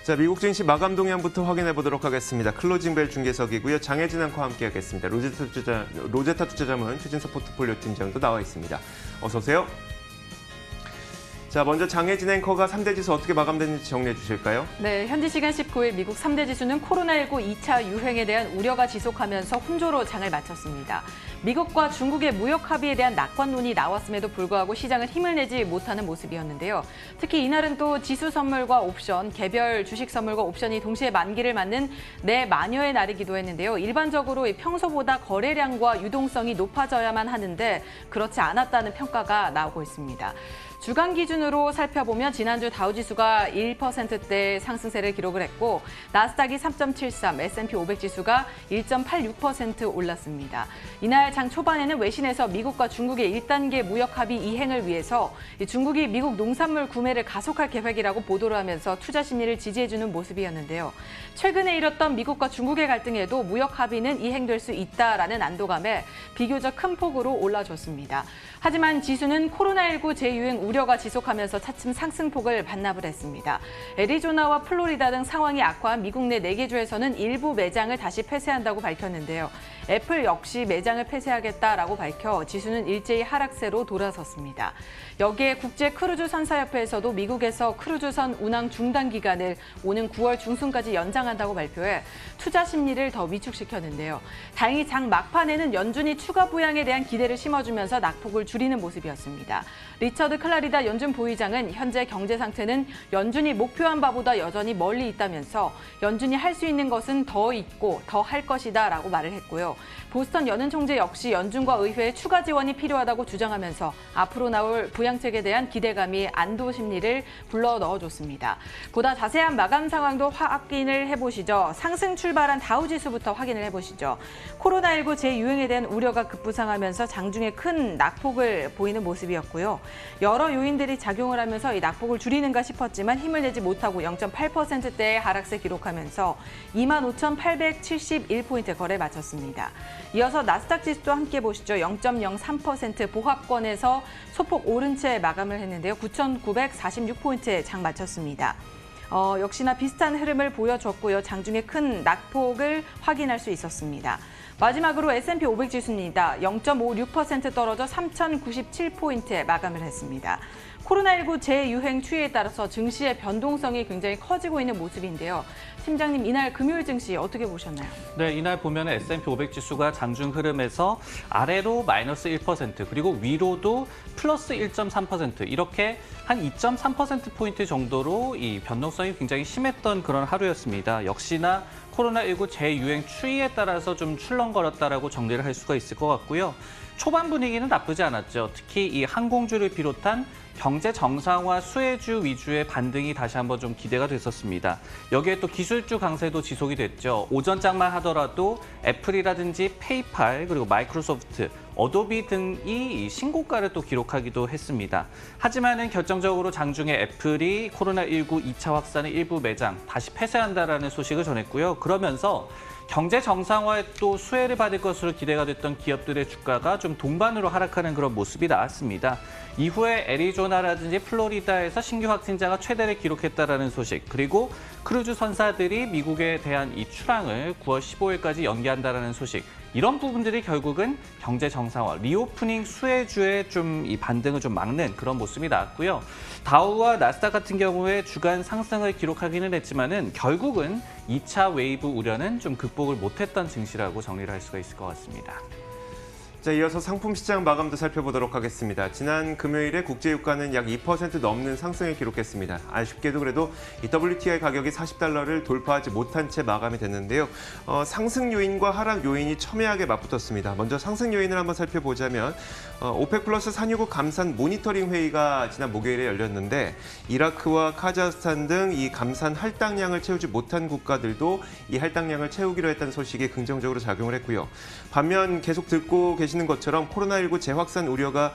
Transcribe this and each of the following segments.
자, 미국 증시 마감 동향부터 확인해 보도록 하겠습니다. 클로징벨 중계석이고요. 장혜진 앵커와 함께하겠습니다. 로제타 투자자문 최진석 포트폴리오 팀장도 나와 있습니다. 어서 오세요. 자, 먼저 장혜진 앵커가 3대 지수 어떻게 마감됐는지 정리해 주실까요? 네, 현지 시간 19일 미국 3대 지수는 코로나19 2차 유행에 대한 우려가 지속하면서 혼조로 장을 마쳤습니다. 미국과 중국의 무역 합의에 대한 낙관론이 나왔음에도 불구하고 시장은 힘을 내지 못하는 모습이었는데요. 특히 이날은 또 지수 선물과 옵션, 개별 주식 선물과 옵션이 동시에 만기를 맞는 내마녀의 날이기도 했는데요. 일반적으로 평소보다 거래량과 유동성이 높아져야만 하는데 그렇지 않았다는 평가가 나오고 있습니다. 주간 기준으로 살펴보면 지난주 다우지수가 1%대 상승세를 기록을 했고 나스닥이 3.73, S&P 500 지수가 1.86% 올랐습니다. 이날 장 초반에는 외신에서 미국과 중국의 1단계 무역 합의 이행을 위해서 중국이 미국 농산물 구매를 가속할 계획이라고 보도를 하면서 투자 심리를 지지해주는 모습이었는데요. 최근에 일었던 미국과 중국의 갈등에도 무역 합의는 이행될 수 있다라는 안도감에 비교적 큰 폭으로 올라줬습니다. 하지만 지수는 코로나19 재유행 우려가 지속하면서 차츰 상승폭을 반납을 했습니다. 애리조나와 플로리다 등 상황이 악화한 미국 내 4개 주에서는 일부 매장을 다시 폐쇄한다고 밝혔는데요. 애플 역시 매장을 폐쇄하겠다라고 밝혀 지수는 일제히 하락세로 돌아섰습니다. 여기에 국제 크루즈 선사협회에서도 미국에서 크루즈선 운항 중단 기간을 오는 9월 중순까지 연장한다고 발표해 투자 심리를 더 위축시켰는데요. 다행히 장 막판에는 연준이 추가 부양에 대한 기대를 심어주면서 낙폭을 줄이는 모습이었습니다. 리처드 클라리다 연준 부의장은 현재 경제 상태는 연준이 목표한 바보다 여전히 멀리 있다면서 연준이 할 수 있는 것은 더 있고 더 할 것이다 라고 말을 했고요. 보스턴 연은 총재 역시 연준과 의회의 추가 지원이 필요하다고 주장하면서 앞으로 나올 부양책에 대한 기대감이 안도 심리를 불러 넣어줬습니다. 보다 자세한 마감 상황도 확인을 해보시죠. 상승 출발한 다우지수부터 확인을 해보시죠. 코로나19 재유행에 대한 우려가 급부상하면서 장중에 큰 낙폭을 보이는 모습이었고요. 여러 요인들이 작용을 하면서 이 낙폭을 줄이는가 싶었지만 힘을 내지 못하고 0.8%대의 하락세 기록하면서 25,871포인트 거래 마쳤습니다. 이어서 나스닥 지수도 함께 보시죠. 0.03% 보합권에서 소폭 오른 채 마감을 했는데요. 9,946포인트에 장 마쳤습니다. 역시나 비슷한 흐름을 보여줬고요. 장중에 큰 낙폭을 확인할 수 있었습니다. 마지막으로 S&P 500 지수입니다. 0.56% 떨어져 3,097포인트에 마감을 했습니다. 코로나19 재유행 추이에 따라서 증시의 변동성이 굉장히 커지고 있는 모습인데요. 팀장님, 이날 금요일 증시 어떻게 보셨나요? 네, 이날 보면 S&P 500 지수가 장중 흐름에서 아래로 마이너스 1%, 그리고 위로도 플러스 1.3%, 이렇게 한 2.3%포인트 정도로 이 변동성이 굉장히 심했던 그런 하루였습니다. 역시나 코로나19 재유행 추이에 따라서 좀 출렁거렸다라고 정리를 할 수가 있을 것 같고요. 초반 분위기는 나쁘지 않았죠. 특히 이 항공주를 비롯한 경제 정상화 수혜주 위주의 반등이 다시 한번 좀 기대가 됐었습니다. 여기에 또 기술주 강세도 지속이 됐죠. 오전장만 하더라도 애플이라든지 페이팔, 그리고 마이크로소프트, 어도비 등이 신고가를 또 기록하기도 했습니다. 하지만은 결정적으로 장중에 애플이 코로나19 2차 확산의 일부 매장 다시 폐쇄한다라는 소식을 전했고요. 그러면서 경제 정상화에 또 수혜를 받을 것으로 기대가 됐던 기업들의 주가가 좀 동반으로 하락하는 그런 모습이 나왔습니다. 이후에 애리조나라든지 플로리다에서 신규 확진자가 최대를 기록했다라는 소식, 그리고 크루즈 선사들이 미국에 대한 이 출항을 9월 15일까지 연기한다라는 소식, 이런 부분들이 결국은 경제 정상화, 리오프닝 수혜주의 좀 이 반등을 좀 막는 그런 모습이 나왔고요. 다우와 나스닥 같은 경우에 주간 상승을 기록하기는 했지만은 결국은 2차 웨이브 우려는 좀 극복을 못했던 증시라고 정리를 할 수가 있을 것 같습니다. 자, 이어서 상품 시장 마감도 살펴보도록 하겠습니다. 지난 금요일에 국제유가는 약 2% 넘는 상승을 기록했습니다. 아쉽게도 그래도 이 WTI 가격이 $40를 돌파하지 못한 채 마감이 됐는데요. 상승 요인과 하락 요인이 첨예하게 맞붙었습니다. 먼저 상승 요인을 한번 살펴보자면 오펙 플러스 산유국 감산 모니터링 회의가 지난 목요일에 열렸는데 이라크와 카자흐스탄 등 이 감산 할당량을 채우지 못한 국가들도 이 할당량을 채우기로 했다는 소식이 긍정적으로 작용을 했고요. 반면 계속 듣고 계신 계시는 것처럼 코로나19 재확산 우려가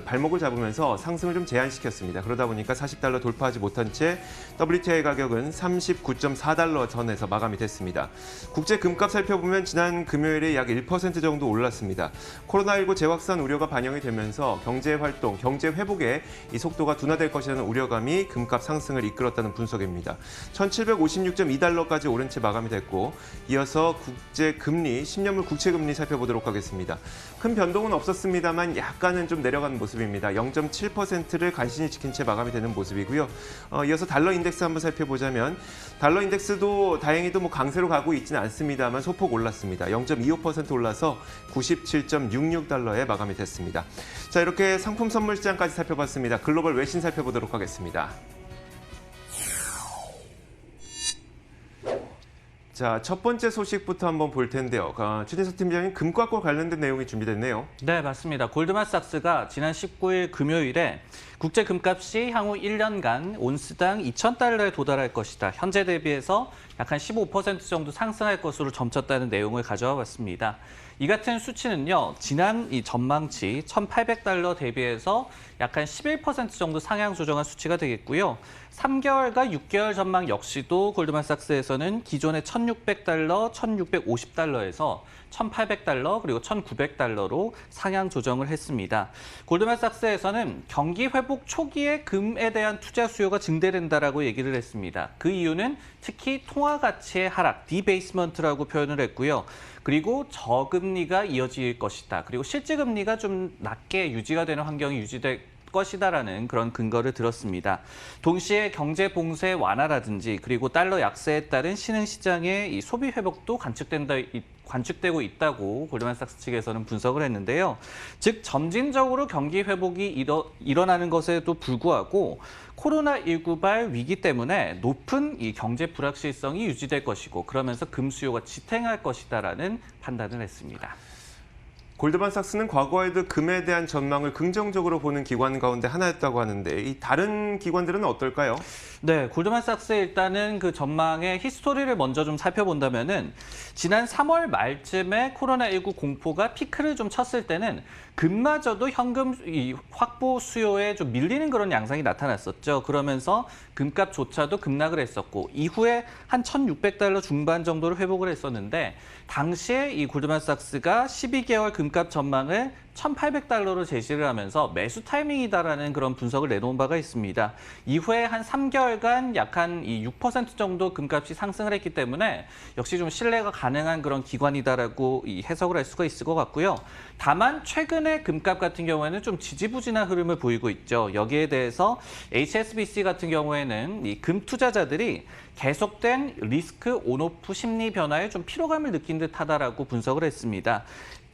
발목을 잡으면서 상승을 좀 제한시켰습니다. 그러다 보니까 40달러 돌파하지 못한 채 WTI 가격은 39.4달러 선에서 마감이 됐습니다. 국제 금값 살펴보면 지난 금요일에 약 1% 정도 올랐습니다. 코로나19 재확산 우려가 반영이 되면서 경제 활동, 경제 회복에 이 속도가 둔화될 것이라는 우려감이 금값 상승을 이끌었다는 분석입니다. 1756.2달러까지 오른 채 마감이 됐고, 이어서 국제 금리, 10년물 국채 금리 살펴보도록 하겠습니다. 큰 변동은 없었습니다만 약간은 좀 내려간 모습입니다. 0.7%를 간신히 지킨 채 마감이 되는 모습이고요. 이어서 달러 인덱스 한번 살펴보자면 달러 인덱스도 다행히도 강세로 가고 있지는 않습니다만 소폭 올랐습니다. 0.25% 올라서 97.66달러에 마감이 됐습니다. 자, 이렇게 상품 선물 시장까지 살펴봤습니다. 글로벌 외신 살펴보도록 하겠습니다. 자, 첫 번째 소식부터 한번 볼 텐데요. 최진석 팀장님, 금값과 관련된 내용이 준비됐네요. 네, 맞습니다. 골드만삭스가 지난 19일 금요일에 국제 금값이 향후 1년간 온스당 2,000달러에 도달할 것이다. 현재 대비해서 약 한 15% 정도 상승할 것으로 점쳤다는 내용을 가져와 봤습니다. 이 같은 수치는요, 지난 이 전망치 1,800달러 대비해서 약 한 11% 정도 상향 조정한 수치가 되겠고요. 3개월과 6개월 전망 역시도 골드만삭스에서는 기존의 1,600달러, 1,650달러에서 1,800달러 그리고 1,900달러로 상향 조정을 했습니다. 골드만삭스에서는 경기 회복 초기에 금에 대한 투자 수요가 증대된다라고 얘기를 했습니다. 그 이유는 특히 통화 가치의 하락, 디베이스먼트라고 표현을 했고요. 그리고 저금리가 이어질 것이다. 그리고 실제 금리가 좀 낮게 유지가 되는 환경이 유지될 것이다라는 그런 근거를 들었습니다. 동시에 경제 봉쇄 완화라든지 그리고 달러 약세에 따른 신흥시장의 이 소비 회복도 관측되고 있다고 골드만삭스 측에서는 분석을 했는데요. 즉 점진적으로 경기 회복이 일어나는 것에도 불구하고 코로나19발 위기 때문에 높은 이 경제 불확실성이 유지될 것이고, 그러면서 금 수요가 지탱할 것이다라는 판단을 했습니다. 골드만삭스는 과거에도 금에 대한 전망을 긍정적으로 보는 기관 가운데 하나였다고 하는데, 이 다른 기관들은 어떨까요? 네, 골드만삭스의 일단은 그 전망의 히스토리를 먼저 좀 살펴본다면은 지난 3월 말쯤에 코로나19 공포가 피크를 좀 쳤을 때는 금마저도 현금 확보 수요에 좀 밀리는 그런 양상이 나타났었죠. 그러면서 금값조차도 급락을 했었고, 이후에 한 1,600달러 중반 정도로 회복을 했었는데, 당시에 이 골드만삭스가 12개월 금값 전망을 1,800달러로 제시를 하면서 매수 타이밍이다라는 그런 분석을 내놓은 바가 있습니다. 이후에 한 3개월간 약 한 6% 정도 금값이 상승을 했기 때문에 역시 좀 신뢰가 가능한 그런 기관이다라고 해석을 할 수가 있을 것 같고요. 다만 최근에 금값 같은 경우에는 좀 지지부진한 흐름을 보이고 있죠. 여기에 대해서 HSBC 같은 경우에는 이 금 투자자들이 계속된 리스크 온오프 심리 변화에 좀 피로감을 느낀 듯하다라고 분석을 했습니다.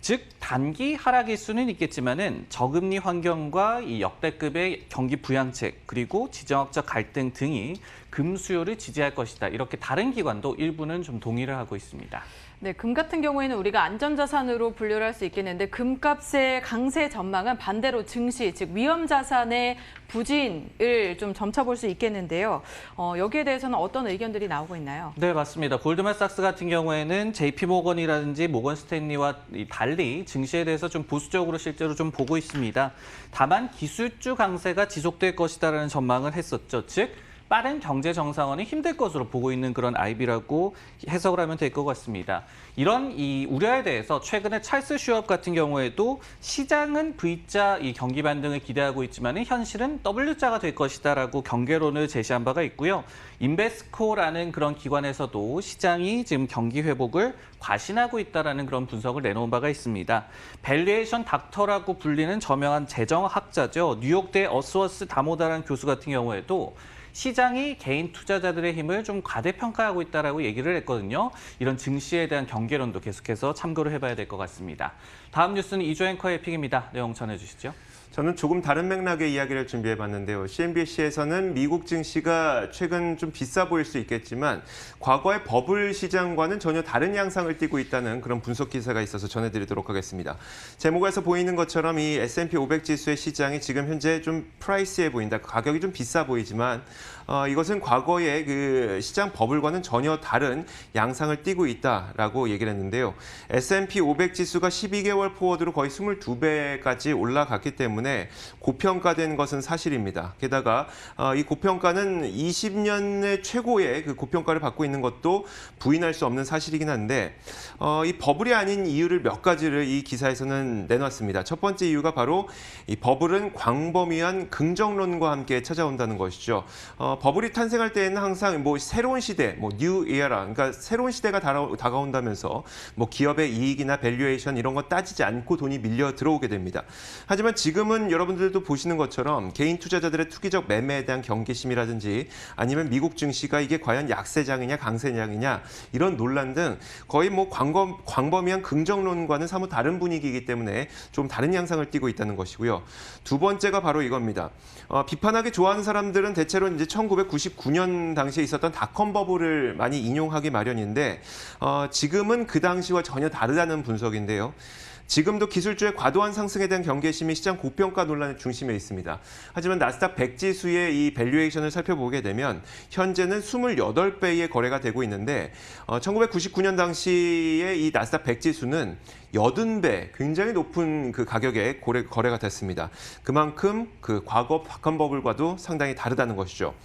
즉 단기 하락일 수는 있겠지만은 저금리 환경과 이 역대급의 경기 부양책 그리고 지정학적 갈등 등이 금 수요를 지지할 것이다. 이렇게 다른 기관도 일부는 좀 동의를 하고 있습니다. 네, 금 같은 경우에는 우리가 안전자산으로 분류를 할 수 있겠는데, 금값의 강세 전망은 반대로 증시, 즉 위험자산의 부진을 좀 점쳐볼 수 있겠는데요. 여기에 대해서는 어떤 의견들이 나오고 있나요? 네, 맞습니다. 골드만삭스 같은 경우에는 JP모건이라든지 모건 스탠리와 달리 증시에 대해서 좀 보수적으로 실제로 좀 보고 있습니다. 다만 기술주 강세가 지속될 것이다라는 전망을 했었죠. 즉 빠른 경제 정상화는 힘들 것으로 보고 있는 그런 IB라고 해석을 하면 될 것 같습니다. 이런 이 우려에 대해서 최근에 찰스 슈업 같은 경우에도 시장은 V자 이 경기 반등을 기대하고 있지만 현실은 W자가 될 것이다라고 경계론을 제시한 바가 있고요. 인베스코라는 그런 기관에서도 시장이 지금 경기 회복을 과신하고 있다라는 그런 분석을 내놓은 바가 있습니다. 밸류에이션 닥터라고 불리는 저명한 재정학자죠. 뉴욕대 어스워스 다모다라는 교수 같은 경우에도 시장이 개인 투자자들의 힘을 좀 과대평가하고 있다라고 얘기를 했거든요. 이런 증시에 대한 경계론도 계속해서 참고를 해봐야 될 것 같습니다. 다음 뉴스는 이조 앵커의 픽입니다. 내용 전해주시죠. 저는 조금 다른 맥락의 이야기를 준비해봤는데요. CNBC에서는 미국 증시가 최근 좀 비싸 보일 수 있겠지만 과거의 버블 시장과는 전혀 다른 양상을 띠고 있다는 그런 분석 기사가 있어서 전해드리도록 하겠습니다. 제목에서 보이는 것처럼 이 S&P 500 지수의 시장이 지금 현재 좀 프라이시해 보인다. 가격이 좀 비싸 보이지만 이것은 과거의 그 시장 버블과는 전혀 다른 양상을 띠고 있다라고 얘기를 했는데요. S&P 500 지수가 12개월 포워드로 거의 22배까지 올라갔기 때문에 고평가된 것은 사실입니다. 게다가 이 고평가는 20년의 최고의 그 고평가를 받고 있는 것도 부인할 수 없는 사실이긴 한데 이 버블이 아닌 이유를 몇 가지를 이 기사에서는 내놨습니다. 첫 번째 이유가 바로 이 버블은 광범위한 긍정론과 함께 찾아온다는 것이죠. 버블이 탄생할 때에는 항상 뭐 새로운 시대, 뭐 뉴 에라, 그러니까 새로운 시대가 다가온다면서 뭐 기업의 이익이나 밸류에이션 이런 거 따지지 않고 돈이 밀려 들어오게 됩니다. 하지만 지금은 여러분들도 보시는 것처럼 개인 투자자들의 투기적 매매에 대한 경계심이라든지 아니면 미국 증시가 이게 과연 약세장이냐 강세장이냐 이런 논란 등 거의 뭐 광범위한 긍정론과는 사뭇 다른 분위기이기 때문에 좀 다른 양상을 띠고 있다는 것이고요. 두 번째가 바로 이겁니다. 비판하기 좋아하는 사람들은 대체로 이제 1999년 당시에 있었던 닷컴 버블을 많이 인용하기 마련인데 지금은 그 당시와 전혀 다르다는 분석인데요. 지금도 기술주의 과도한 상승에 대한 경계심이 시장 고평가 논란의 중심에 있습니다. 하지만 나스닥 100 지수의 이 밸류에이션을 살펴보게 되면 현재는 28배의 거래가 되고 있는데 1999년 당시에 이 나스닥 100 지수는 80배, 굉장히 높은 그 가격에 거래가 됐습니다. 그만큼 그 과거 닷컴 버블과도 상당히 다르다는 것이죠.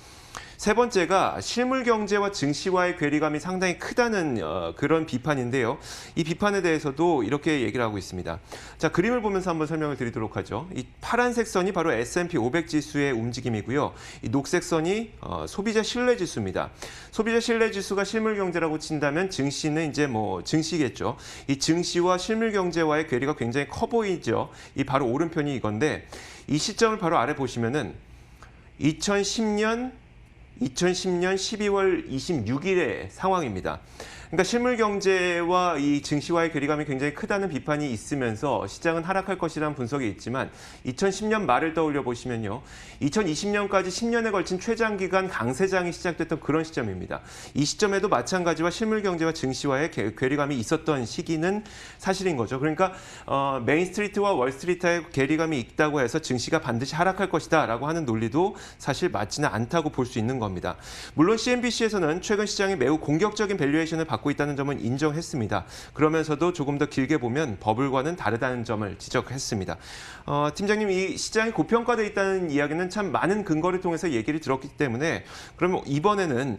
세 번째가 실물 경제와 증시와의 괴리감이 상당히 크다는 그런 비판인데요. 이 비판에 대해서도 이렇게 얘기를 하고 있습니다. 자, 그림을 보면서 한번 설명을 드리도록 하죠. 이 파란색 선이 바로 S&P 500 지수의 움직임이고요. 이 녹색 선이 소비자 신뢰 지수입니다. 소비자 신뢰 지수가 실물 경제라고 친다면 증시는 이제 뭐 증시겠죠. 이 증시와 실물 경제와의 괴리가 굉장히 커 보이죠. 이 바로 오른편이 이건데 이 시점을 바로 아래 보시면은 2010년 12월 26일의 상황입니다. 그러니까 실물 경제와 이 증시와의 괴리감이 굉장히 크다는 비판이 있으면서 시장은 하락할 것이라는 분석이 있지만 2010년 말을 떠올려 보시면요. 2020년까지 10년에 걸친 최장기간 강세장이 시작됐던 그런 시점입니다. 이 시점에도 마찬가지와 실물 경제와 증시와의 괴리감이 있었던 시기는 사실인 거죠. 그러니까 메인스트리트와 월스트리트의 괴리감이 있다고 해서 증시가 반드시 하락할 것이다라고 하는 논리도 사실 맞지는 않다고 볼 수 있는 겁니다. 물론 CNBC에서는 최근 시장이 매우 공격적인 밸류에이션을 받고 있다는 점은 인정했습니다. 그러면서도 조금 더 길게 보면 버블과는 다르다는 점을 지적했습니다. 팀장님, 이 시장이 고평가되어 있다는 이야기는 참 많은 근거를 통해서 얘기를 들었기 때문에 그러면 이번에는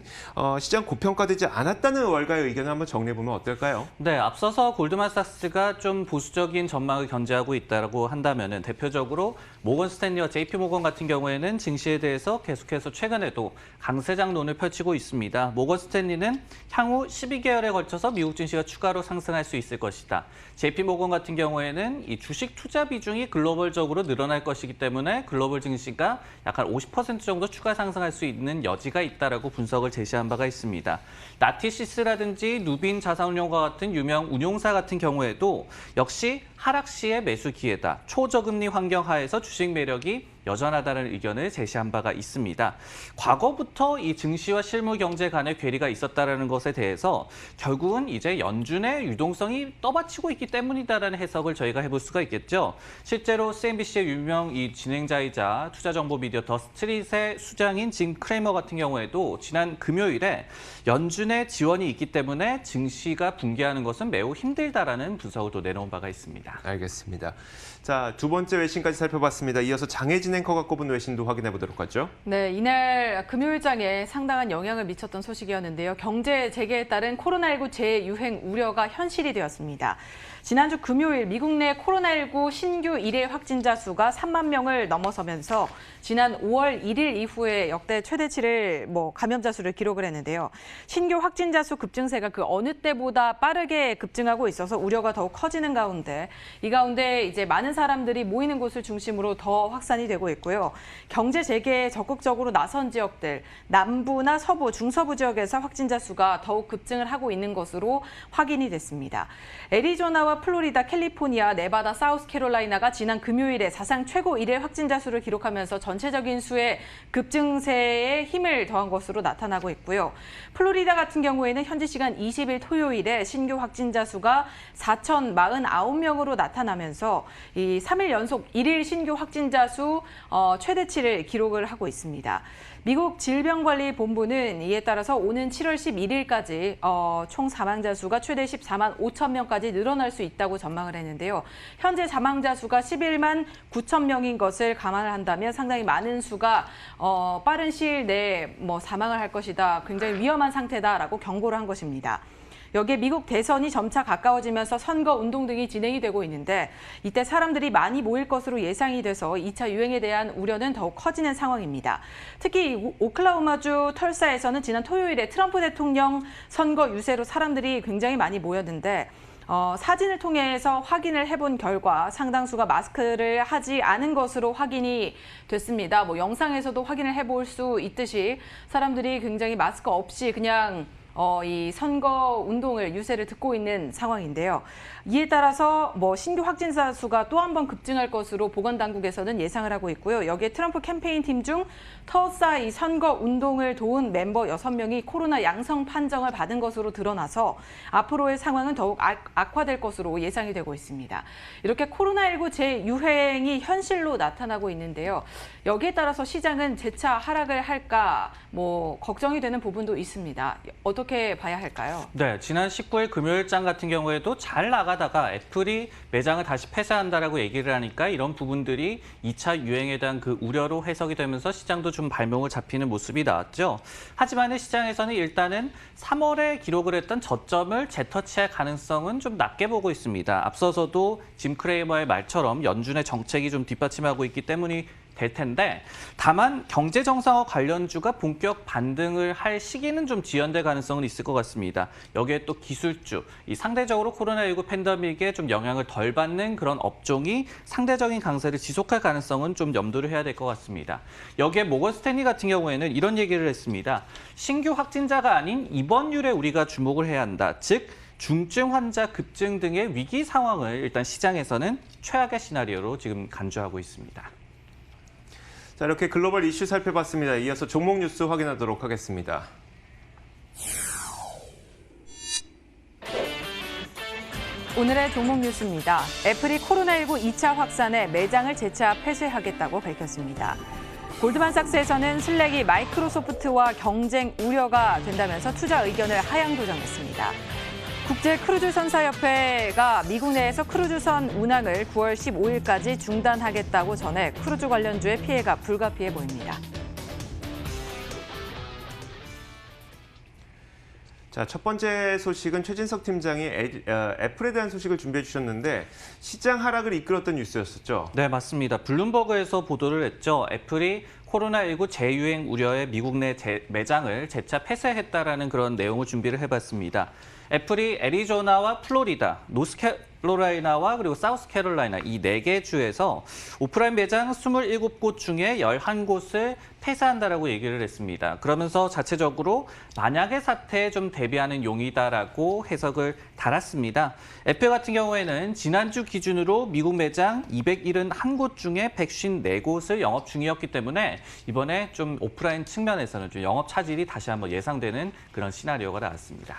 시장 고평가되지 않았다는 월가의 의견을 한번 정리해보면 어떨까요? 네, 앞서서 골드만삭스가 좀 보수적인 전망을 견지하고 있다고 한다면은 대표적으로 모건 스탠리와 JP 모건 같은 경우에는 증시에 대해서 계속해서 최근에도 강세장론을 펼치고 있습니다. 모건 스탠리는 향후 12개월에 걸쳐서 미국 증시가 추가로 상승할 수 있을 것이다. JP 모건 같은 경우에는 이 주식 투자 비중이 글로벌적으로 늘어날 것이기 때문에 글로벌 증시가 약간 50% 정도 추가 상승할 수 있는 여지가 있다라고 분석을 제시한 바가 있습니다. 나티시스라든지 누빈 자산운용과 같은 유명 운용사 같은 경우에도 역시 하락 시의 매수 기회다. 초저금리 환경 하에서 주식 매력이 여전하다는 의견을 제시한 바가 있습니다. 과거부터 이 증시와 실물 경제 간의 괴리가 있었다는 것에 대해서 결국은 이제 연준의 유동성이 떠받치고 있기 때문이다라는 해석을 저희가 해볼 수가 있겠죠. 실제로 CNBC의 유명 이 진행자이자 투자정보 미디어 더 스트릿의 수장인 짐 크레이머 같은 경우에도 지난 금요일에 연준의 지원이 있기 때문에 증시가 붕괴하는 것은 매우 힘들다라는 분석을 또 내놓은 바가 있습니다. 알겠습니다. 자, 두 번째 외신까지 살펴봤습니다. 이어서 장혜진 앵커가 꼽은 외신도 확인해 보도록 하죠. 네, 이날 금요일장에 상당한 영향을 미쳤던 소식이었는데요. 경제 재개에 따른 코로나19 재유행 우려가 현실이 되었습니다. 지난주 금요일 미국 내 코로나19 신규 일일 확진자 수가 3만 명을 넘어서면서 지난 5월 1일 이후에 역대 최대치를 감염자 수를 기록을 했는데요. 신규 확진자 수 급증세가 그 어느 때보다 빠르게 급증하고 있어서 우려가 더욱 커지는 가운데 이 가운데 이제 많은 사람들이 모이는 곳을 중심으로 더 확산이 되고 있고요. 경제 재개에 적극적으로 나선 지역들, 남부나 서부, 중서부 지역에서 확진자 수가 더욱 급증을 하고 있는 것으로 확인이 됐습니다. 애리조나와 플로리다, 캘리포니아, 네바다, 사우스캐롤라이나가 지난 금요일에 사상 최고 일일 확진자 수를 기록하면서 전체적인 수의 급증세에 힘을 더한 것으로 나타나고 있고요. 플로리다 같은 경우에는 현지 시간 20일 토요일에 신규 확진자 수가 4,049명으로 나타나면서 이 3일 연속 일일 신규 확진자 수 최대치를 기록을 하고 있습니다. 미국 질병관리본부는 이에 따라서 오는 7월 11일까지 총 사망자 수가 최대 14만 5천 명까지 늘어날 수 있다고 전망을 했는데요. 현재 사망자 수가 11만 9천 명인 것을 감안을 한다면 상당히 많은 수가 빠른 시일 내에 사망을 할 것이다. 굉장히 위험한 상태다라고 경고를 한 것입니다. 여기에 미국 대선이 점차 가까워지면서 선거 운동 등이 진행이 되고 있는데 이때 사람들이 많이 모일 것으로 예상이 돼서 2차 유행에 대한 우려는 더욱 커지는 상황입니다. 특히 오클라호마주 털사에서는 지난 토요일에 트럼프 대통령 선거 유세로 사람들이 굉장히 많이 모였는데 사진을 통해서 확인을 해본 결과 상당수가 마스크를 하지 않은 것으로 확인이 됐습니다. 영상에서도 확인을 해볼 수 있듯이 사람들이 굉장히 마스크 없이 그냥 이 선거 운동을 유세를 듣고 있는 상황인데요. 이에 따라서 신규 확진자 수가 또 한 번 급증할 것으로 보건당국에서는 예상을 하고 있고요. 여기에 트럼프 캠페인 팀 중 터사 이 선거 운동을 도운 멤버 6명이 코로나 양성 판정을 받은 것으로 드러나서 앞으로의 상황은 더욱 악화될 것으로 예상이 되고 있습니다. 이렇게 코로나19 재유행이 현실로 나타나고 있는데요. 여기에 따라서 시장은 재차 하락을 할까 걱정이 되는 부분도 있습니다. 어떻게 봐야 할까요? 네, 지난 19일 금요일장 같은 경우에도 잘 나가다가 애플이 매장을 다시 폐쇄한다라고 얘기를 하니까 이런 부분들이 2차 유행에 대한 그 우려로 해석이 되면서 시장도 좀 발목을 잡히는 모습이 나왔죠. 하지만 시장에서는 일단은 3월에 기록을 했던 저점을 재터치할 가능성은 좀 낮게 보고 있습니다. 앞서서도 짐 크레이머의 말처럼 연준의 정책이 좀 뒷받침하고 있기 때문이 될 텐데 다만 경제 정상화 관련주가 본격 반등을 할 시기는 좀 지연될 가능성은 있을 것 같습니다. 여기에 또 기술주, 이 상대적으로 코로나19 팬데믹에 좀 영향을 덜 받는 그런 업종이 상대적인 강세를 지속할 가능성은 좀 염두를 해야 될 것 같습니다. 여기에 모건 스탠리 같은 경우에는 이런 얘기를 했습니다. 신규 확진자가 아닌 입원율에 우리가 주목을 해야 한다. 즉 중증 환자 급증 등의 위기 상황을 일단 시장에서는 최악의 시나리오로 지금 간주하고 있습니다. 자, 이렇게 글로벌 이슈 살펴봤습니다. 이어서 종목 뉴스 확인하도록 하겠습니다. 오늘의 종목 뉴스입니다. 애플이 코로나19 2차 확산에 매장을 재차 폐쇄하겠다고 밝혔습니다. 골드만삭스에서는 슬랙이 마이크로소프트와 경쟁 우려가 된다면서 투자 의견을 하향 조정했습니다. 국제크루즈선사협회가 미국 내에서 크루즈선 운항을 9월 15일까지 중단하겠다고 전해 크루즈 관련주의 피해가 불가피해 보입니다. 자, 첫 번째 소식은 최진석 팀장이 애플에 대한 소식을 준비해 주셨는데 시장 하락을 이끌었던 뉴스였었죠. 네, 맞습니다. 블룸버그에서 보도를 했죠. 애플이 코로나19 재유행 우려에 미국 내 매장을 재차 폐쇄했다라는 그런 내용을 준비를 해봤습니다. 애플이 애리조나와 플로리다, 노스캐롤라이나와 그리고 사우스캐롤라이나 이 4개 주에서 오프라인 매장 27곳 중에 11곳을 폐쇄한다라고 얘기를 했습니다. 그러면서 자체적으로 만약의 사태에 좀 대비하는 용이다라고 해석을 달았습니다. 애플 같은 경우에는 지난주 기준으로 미국 매장 271곳 중에 154곳을 영업 중이었기 때문에 이번에 좀 오프라인 측면에서는 좀 영업 차질이 다시 한번 예상되는 그런 시나리오가 나왔습니다.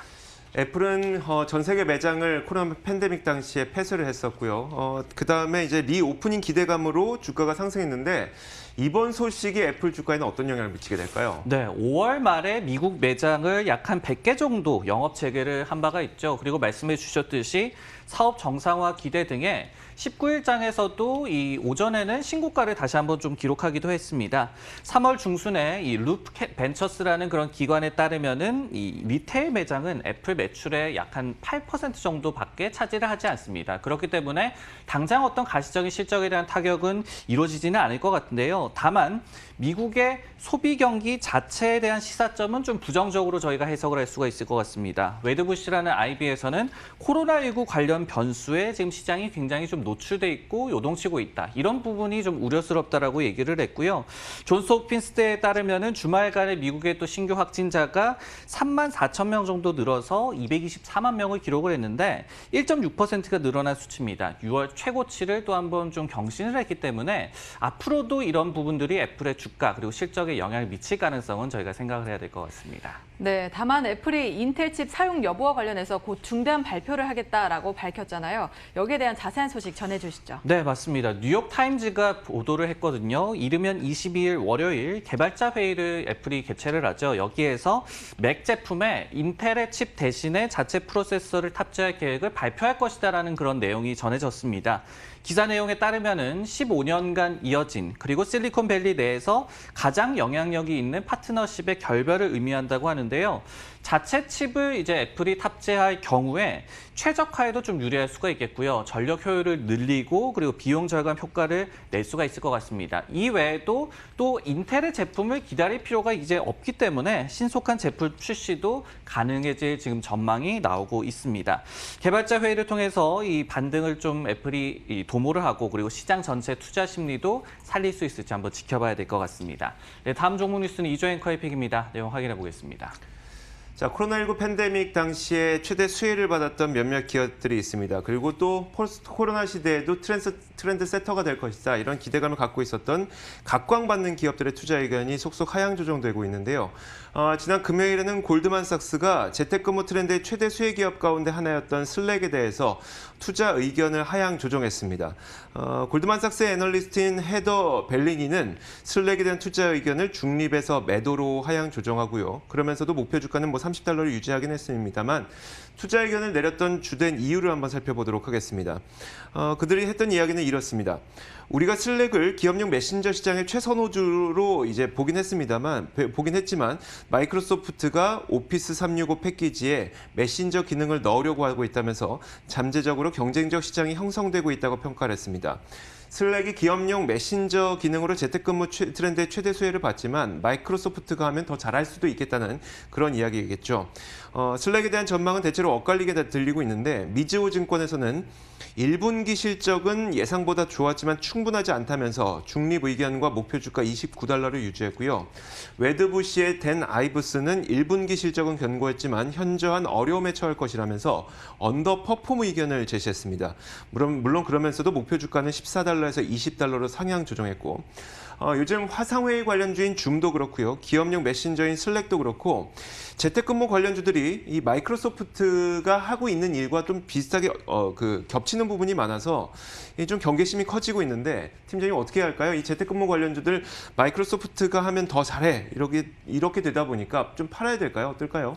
애플은 전 세계 매장을 코로나 팬데믹 당시에 폐쇄를 했었고요. 그다음에 이제 리오프닝 기대감으로 주가가 상승했는데 이번 소식이 애플 주가에는 어떤 영향을 미치게 될까요? 네, 5월 말에 미국 매장을 약 한 100개 정도 영업 재개를 한 바가 있죠. 그리고 말씀해 주셨듯이 사업 정상화 기대 등에 19일장에서도 이 오전에는 신고가를 다시 한번 좀 기록하기도 했습니다. 3월 중순에 이 루프 벤처스라는 그런 기관에 따르면은 이 리테일 매장은 애플 매출의 약 한 8% 정도밖에 차지를 하지 않습니다. 그렇기 때문에 당장 어떤 가시적인 실적에 대한 타격은 이루어지지는 않을 것 같은데요. 다만 미국의 소비 경기 자체에 대한 시사점은 좀 부정적으로 저희가 해석을 할 수가 있을 것 같습니다. 웨드부시라는 IB에서는 코로나19 관련 변수에 지금 시장이 굉장히 좀 노출돼 있고 요동치고 있다. 이런 부분이 좀 우려스럽다라고 얘기를 했고요. 존스 홉킨스대에 따르면은 주말간에 미국의 또 신규 확진자가 3만 4천 명 정도 늘어서 224만 명을 기록을 했는데 1.6%가 늘어난 수치입니다. 6월 최고치를 또 한번 좀 경신을 했기 때문에 앞으로도 이런 부분들이 애플의 주가 그리고 실적에 영향을 미칠 가능성은 저희가 생각을 해야 될 것 같습니다. 네, 다만 애플이 인텔 칩 사용 여부와 관련해서 곧 중대한 발표를 하겠다라고 밝혔잖아요. 여기에 대한 자세한 소식 전해주시죠. 네, 맞습니다. 뉴욕타임즈가 보도를 했거든요. 이르면 22일 월요일 개발자 회의를 애플이 개최를 하죠. 여기에서 맥 제품에 인텔의 칩 대신에 자체 프로세서를 탑재할 계획을 발표할 것이다라는 그런 내용이 전해졌습니다. 기사 내용에 따르면은 15년간 이어진 그리고 실리콘밸리 내에서 가장 영향력이 있는 파트너십의 결별을 의미한다고 하는데요. 자체 칩을 이제 애플이 탑재할 경우에 최적화에도 좀 유리할 수가 있겠고요. 전력 효율을 늘리고 그리고 비용 절감 효과를 낼 수가 있을 것 같습니다. 이 외에도 또 인텔의 제품을 기다릴 필요가 이제 없기 때문에 신속한 제품 출시도 가능해질 지금 전망이 나오고 있습니다. 개발자 회의를 통해서 이 반등을 좀 애플이 도모를 하고 그리고 시장 전체 투자 심리도 살릴 수 있을지 한번 지켜봐야 될 것 같습니다. 네, 다음 종목 뉴스는 이조 앵커의 픽입니다. 내용 확인해 보겠습니다. 자, 코로나19 팬데믹 당시에 최대 수혜를 받았던 몇몇 기업들이 있습니다. 그리고 또 포스트 코로나 시대에도 트렌드 세터가 될 것이다. 이런 기대감을 갖고 있었던 각광받는 기업들의 투자 의견이 속속 하향 조정되고 있는데요. 지난 금요일에는 골드만삭스가 재택근무 트렌드의 최대 수혜 기업 가운데 하나였던 슬랙에 대해서 투자 의견을 하향 조정했습니다. 골드만삭스의 애널리스트인 헤더 벨리니는 슬랙에 대한 투자 의견을 중립에서 매도로 하향 조정하고요. 그러면서도 목표 주가는 $30를 유지하긴 했습니다만 투자 의견을 내렸던 주된 이유를 한번 살펴보도록 하겠습니다. 그들이 했던 이야기는 이렇습니다. 우리가 슬랙을 기업용 메신저 시장의 최선호주로 이제 보긴 했지만 마이크로소프트가 오피스 365 패키지에 메신저 기능을 넣으려고 하고 있다면서 잠재적으로 경쟁적 시장이 형성되고 있다고 평가를 했습니다. 슬랙이 기업용 메신저 기능으로 재택근무 트렌드의 최대 수혜를 받지만 마이크로소프트가 하면 더 잘할 수도 있겠다는 그런 이야기겠죠. 슬랙에 대한 전망은 대체로 엇갈리게 들리고 있는데 미즈호 증권에서는 1분기 실적은 예상보다 좋았지만 충분하지 않다면서 중립 의견과 목표 주가 $29를 유지했고요. 웨드부시의 댄 아이브스는 1분기 실적은 견고했지만 현저한 어려움에 처할 것이라면서 언더퍼폼 의견을 제시했습니다. 물론 그러면서도 목표 주가는 $14에서 $20로 상향 조정했고 요즘 화상회의 관련주인 줌도 그렇고요. 기업용 메신저인 슬랙도 그렇고 재택근무 관련주들이 이 마이크로소프트가 하고 있는 일과 좀 비슷하게 겹치는 부분이 많아서 좀 경계심이 커지고 있는데 팀장님 어떻게 할까요? 이 재택근무 관련주들 마이크로소프트가 하면 더 잘해 이렇게 되다 보니까 좀 팔아야 될까요? 어떨까요?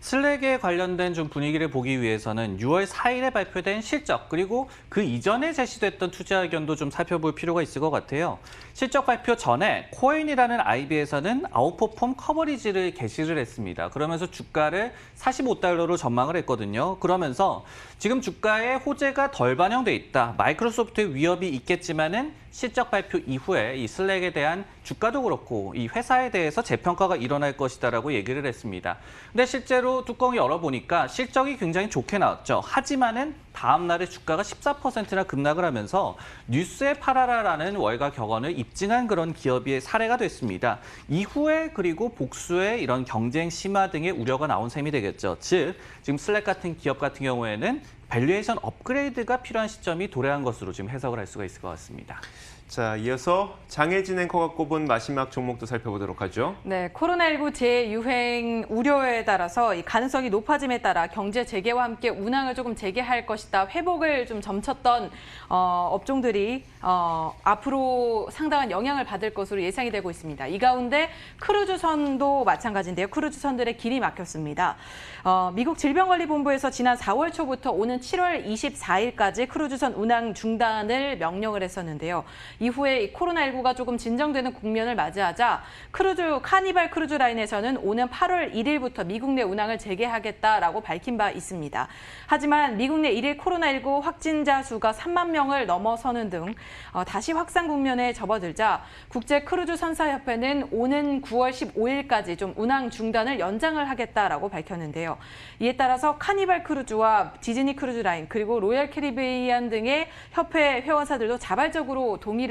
슬랙에 관련된 좀 분위기를 보기 위해서는 6월 4일에 발표된 실적 그리고 그 이전에 제시됐던 투자 의견도 좀 살펴볼 필요가 있을 것 같아요. 실적 발표 전에 코인이라는 IB에서는 아웃퍼폼 커버리지를 게시를 했습니다. 그러면서 주가를 $45로 전망을 했거든요. 그러면서 지금 주가에 호재가 덜 반영돼 있다. 마이크로소프트의 위협이 있겠지만은 실적 발표 이후에 이 슬랙에 대한 주가도 그렇고 이 회사에 대해서 재평가가 일어날 것이다라고 얘기를 했습니다. 근데 실제로 뚜껑을 열어보니까 실적이 굉장히 좋게 나왔죠. 하지만은 다음 날에 주가가 14%나 급락을 하면서 뉴스에 팔아라라는 월가 격언을 입증한 그런 기업의 사례가 됐습니다. 이후에 그리고 복수의 이런 경쟁 심화 등의 우려가 나온 셈이 되겠죠. 즉 지금 슬랙 같은 기업 같은 경우에는 밸류에이션 업그레이드가 필요한 시점이 도래한 것으로 지금 해석을 할 수가 있을 것 같습니다. 자, 이어서 장혜진 앵커가 꼽은 마지막 종목도 살펴보도록 하죠. 네, 코로나19 재유행 우려에 따라서 이 가능성이 높아짐에 따라 경제 재개와 함께 운항을 조금 재개할 것이다. 회복을 좀 점쳤던 업종들이 앞으로 상당한 영향을 받을 것으로 예상이 되고 있습니다. 이 가운데 크루즈선도 마찬가지인데요. 크루즈선들의 길이 막혔습니다. 미국 질병관리본부에서 지난 4월 초부터 오는 7월 24일까지 크루즈선 운항 중단을 명령을 했었는데요. 이후에 이 코로나19가 조금 진정되는 국면을 맞이하자 카니발 크루즈 라인에서는 오는 8월 1일부터 미국 내 운항을 재개하겠다라고 밝힌 바 있습니다. 하지만 미국 내 1일 코로나19 확진자 수가 3만 명을 넘어서는 등 다시 확산 국면에 접어들자 국제 크루즈 선사협회는 오는 9월 15일까지 좀 운항 중단을 연장을 하겠다라고 밝혔는데요. 이에 따라서 카니발 크루즈와 디즈니 크루즈 라인 그리고 로열 캐리비안 등의 협회 회원사들도 자발적으로 동의를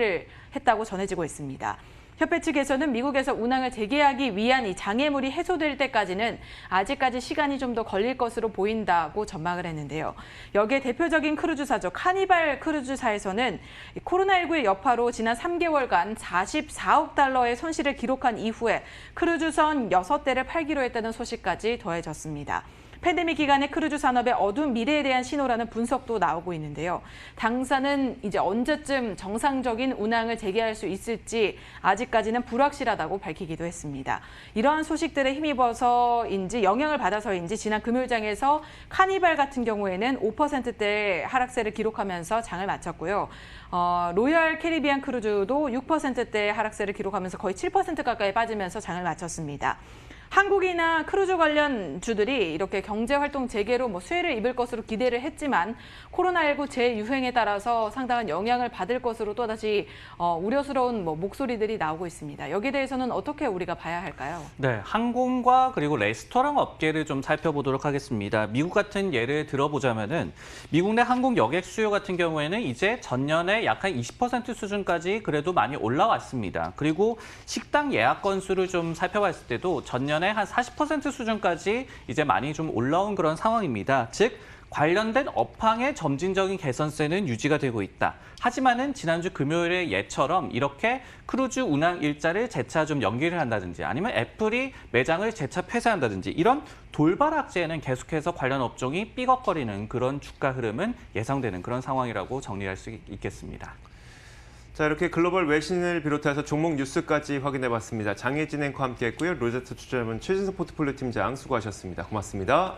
했다고 전해지고 있습니다. 협회 측에서는 미국에서 운항을 재개하기 위한 이 장애물이 해소될 때까지는 아직까지 시간이 좀 더 걸릴 것으로 보인다고 전망을 했는데요. 여기에 대표적인 크루즈사죠. 카니발 크루즈사에서는 코로나19의 여파로 지난 3개월간 $44억 손실을 기록한 이후에 크루즈선 6대를 팔기로 했다는 소식까지 더해졌습니다. 팬데믹 기간에 크루즈 산업의 어두운 미래에 대한 신호라는 분석도 나오고 있는데요. 당사는 이제 언제쯤 정상적인 운항을 재개할 수 있을지 아직까지는 불확실하다고 밝히기도 했습니다. 이러한 소식들에 힘입어서인지 영향을 받아서인지 지난 금요일장에서 카니발 같은 경우에는 5%대 하락세를 기록하면서 장을 마쳤고요. 로열 캐리비안 크루즈도 6%대 하락세를 기록하면서 거의 7% 가까이 빠지면서 장을 마쳤습니다. 한국이나 크루즈 관련 주들이 이렇게 경제활동 재개로 수혜를 입을 것으로 기대를 했지만 코로나19 재유행에 따라서 상당한 영향을 받을 것으로 또다시 우려스러운 목소리들이 나오고 있습니다. 여기에 대해서는 어떻게 우리가 봐야 할까요? 네, 항공과 그리고 레스토랑 업계를 좀 살펴보도록 하겠습니다. 미국 같은 예를 들어보자면은 미국 내 항공 여객 수요 같은 경우에는 이제 전년에 약 한 20% 수준까지 그래도 많이 올라왔습니다. 그리고 식당 예약 건수를 좀 살펴봤을 때도 전년에 한 40% 수준까지 이제 많이 좀 올라온 그런 상황입니다. 즉 관련된 업황의 점진적인 개선세는 유지가 되고 있다. 하지만은 지난주 금요일의 예처럼 이렇게 크루즈 운항 일자를 재차 좀 연기를 한다든지 아니면 애플이 매장을 재차 폐쇄한다든지 이런 돌발 악재에는 계속해서 관련 업종이 삐걱거리는 그런 주가 흐름은 예상되는 그런 상황이라고 정리할 수 있겠습니다. 자, 이렇게 글로벌 외신을 비롯해서 종목 뉴스까지 확인해봤습니다. 장혜진 앵커와 함께했고요. 로제트 투자자문 최진석 포트폴리오 팀장 수고하셨습니다. 고맙습니다.